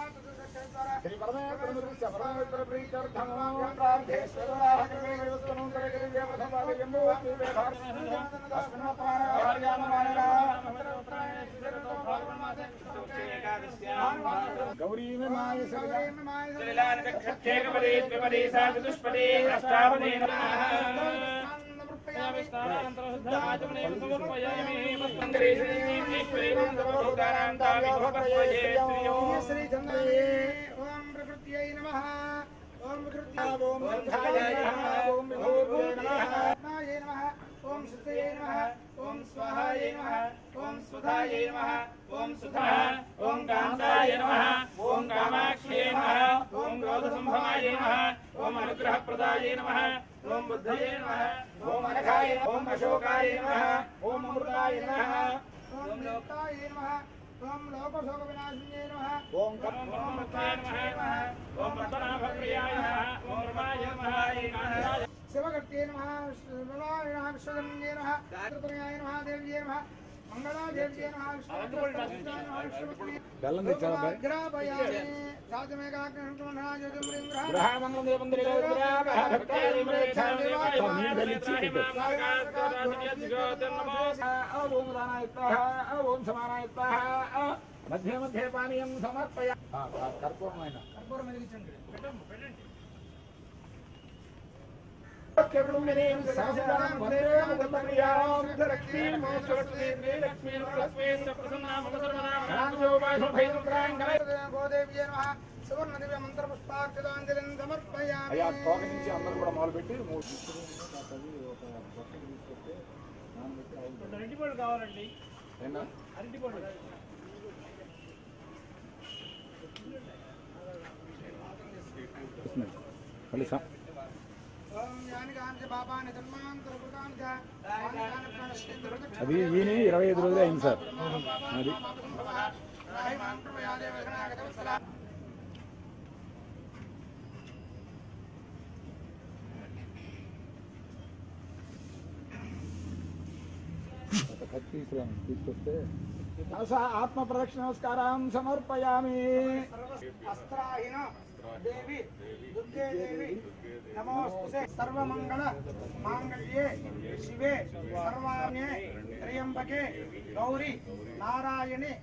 श्री परमेश्वर परमेश्वर प्रीत्यर्थम प्रार्थेश्वराः कृपे गौरी में माय ओम प्रकृत्यै नमः ओम ओम ओम नमः ओम सुतये नमः ओम स्वाहायै नमः ओम सुधायै नमः ओम सुधा ओम कांताय नमः ओम कामाक्ष्यै नमः ओम क्रोधसंभवाय नमः ओम अनुग्रहप्रदाय नमः ओम बुद्धये नमः ओम अनघाय ओम अशोकाय नमः ओम अमृताय नमः ओम लोकाय नमः ओम लोकशोक विनाशिने नमः ओम कर्मोत्थाय नमः ओम पद्मनाभप्रियाय नमः ओम रमाय नमः शिवगत्ये नमः शिवाय नमः विश्वजन्ये नमः गायत्र्याय नमः देव्ये नमः मंगलादेव्ये नमः विष्णुपत्न्ये बेल्లం తెచ్చారా బై గ్రాభయామి సాధమేకాగ్రహంతుమనా జ్యోతిర్లింగ్రహ గ్రహమంగళం దేవంద్రిలో గ్రహ భక్తాయ మ్రేఛామి వాని దలిచి ఓం దానాయత్తః ఓం సమానాయత్తః మధ్య మధ్య పానీయం సమర్పయ కర్పూరమైన కర్పూరం వెలిగించండి పెట్టండి केवलमेनेम सहस्रनाम वंदेम गतप्रियाम लक्ष्मीं मोक्षवती लक्ष्मीं लक्ष्मीं प्रसन्नाम सर्वनाम नामो वासु भैरुद्रां गोदेव्ये नमः सुवर्ण दिव्य मंत्र पुष्पार्चनांजलिं समर्पयामि అయ్యా తోక నుంచి అందరూ కూడా మొదలు పెట్టి అరటి పళ్ళు కావాలండి ఏనా అరటి పళ్ళు మళ్ళీ అది ఈయన 25 రోజులు అయింది సార్ అది తీసుకొస్తే ఆత్మ ప్రదక్షిణ నమస్కారం సమర్పయామి అస్త్రాహిన देवी दुर्गे देवी नमोस्तुते सर्वमंगल मांगल्ये शिवे सर्वाण्ये त्र्यंबके गौरी नारायणे